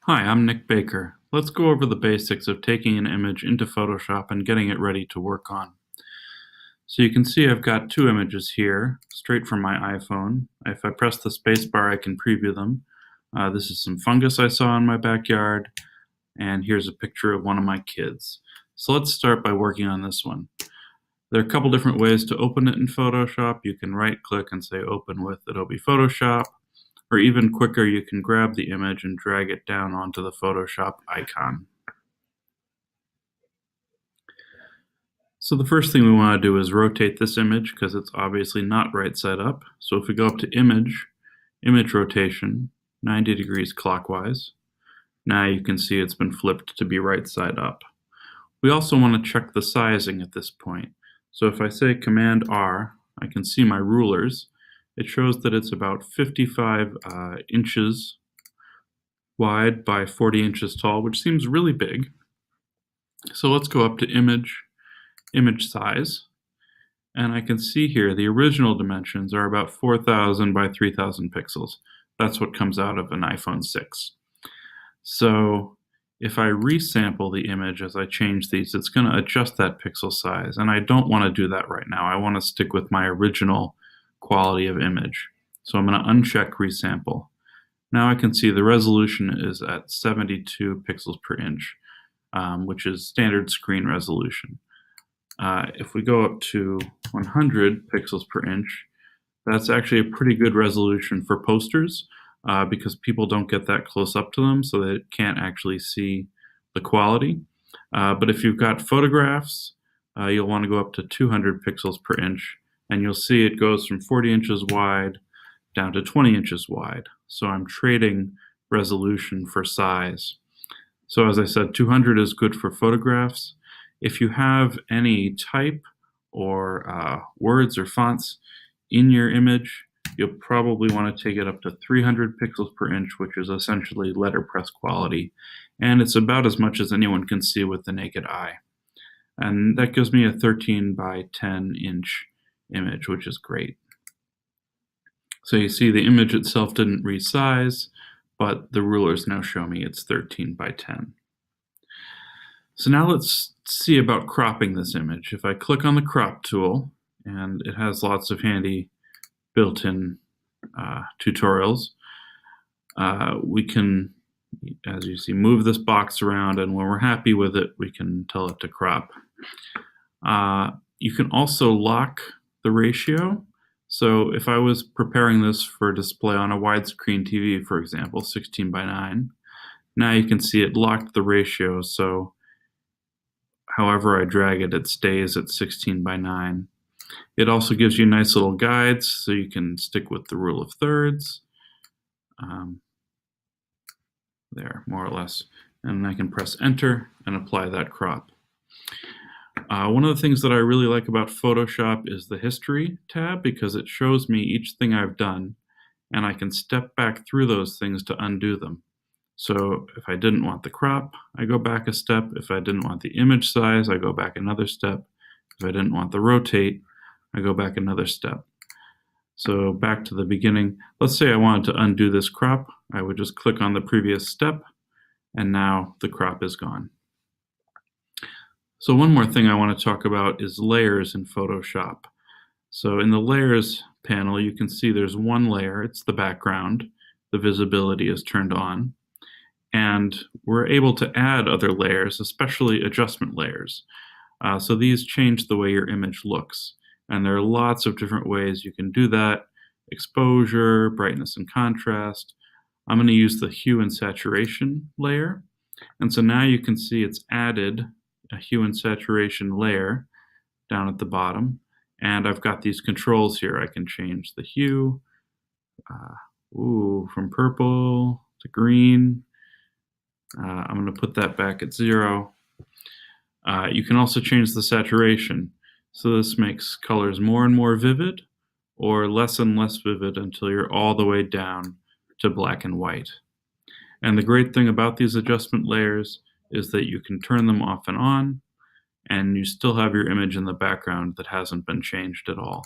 Hi, I'm Nick Baker. Let's go over the basics of taking an image into Photoshop and getting it ready to work on. So you can see I've got two images here, straight from my iPhone. If I press the spacebar, I can preview them. This is some fungus I saw in my backyard, and here's a picture of one of my kids. So let's start by working on this one. There are a couple different ways to open it in Photoshop. You can right-click and say Open with Adobe Photoshop, or even quicker, you can grab the image and drag it down onto the Photoshop icon. So the first thing we want to do is rotate this image because it's obviously not right side up. So if we go up to Image, Image Rotation, 90 degrees clockwise, now you can see it's been flipped to be right side up. We also want to check the sizing at this point. So if I say Command R, I can see my rulers. It shows that it's about 55 inches wide by 40 inches tall, which seems really big. So let's go up to Image, Image Size, and I can see here the original dimensions are about 4,000 by 3,000 pixels. That's what comes out of an iPhone 6. So if I resample the image as I change these, it's going to adjust that pixel size, and I don't want to do that right now. I want to stick with my original quality of image. So I'm going to uncheck resample. Now I can see the resolution is at 72 pixels per inch, which is standard screen resolution. If we go up to 100 pixels per inch, that's actually a pretty good resolution for posters because people don't get that close up to them, so they can't actually see the quality. But if you've got photographs, you'll want to go up to 200 pixels per inch, and you'll see it goes from 40 inches wide down to 20 inches wide. So I'm trading resolution for size. So as I said, 200 is good for photographs. If you have any type or words or fonts in your image, you'll probably want to take it up to 300 pixels per inch, which is essentially letterpress quality. And it's about as much as anyone can see with the naked eye. And that gives me a 13 by 10 inch image, which is great. So you see the image itself didn't resize, but the rulers now show me it's 13 by 10. So now let's see about cropping this image. If I click on the crop tool, and it has lots of handy built-in tutorials, we can, as you see, move this box around, and when we're happy with it, we can tell it to crop. You can also lock the ratio. So if I was preparing this for display on a widescreen TV, for example, 16 by 9, now you can see it locked the ratio, so however I drag it, it stays at 16 by 9. It also gives you nice little guides, so you can stick with the rule of thirds. There, more or less. And I can press Enter and apply that crop. One of the things that I really like about Photoshop is the History tab, because it shows me each thing I've done, and I can step back through those things to undo them. So if I didn't want the crop, I go back a step. If I didn't want the image size, I go back another step. If I didn't want the rotate, I go back another step. So back to the beginning. Let's say I wanted to undo this crop. I would just click on the previous step, and now the crop is gone. So one more thing I want to talk about is layers in Photoshop. So in the Layers panel, you can see there's one layer. It's the background. The visibility is turned on. And we're able to add other layers, especially adjustment layers. So these change the way your image looks. And there are lots of different ways you can do that. Exposure, brightness and contrast. I'm going to use the hue and saturation layer. And so now you can see it's added a hue and saturation layer down at the bottom. And I've got these controls here. I can change the hue from purple to green. I'm going to put that back at 0. You can also change the saturation. So this makes colors more and more vivid or less and less vivid until you're all the way down to black and white. And the great thing about these adjustment layers is that you can turn them off and on, and you still have your image in the background that hasn't been changed at all.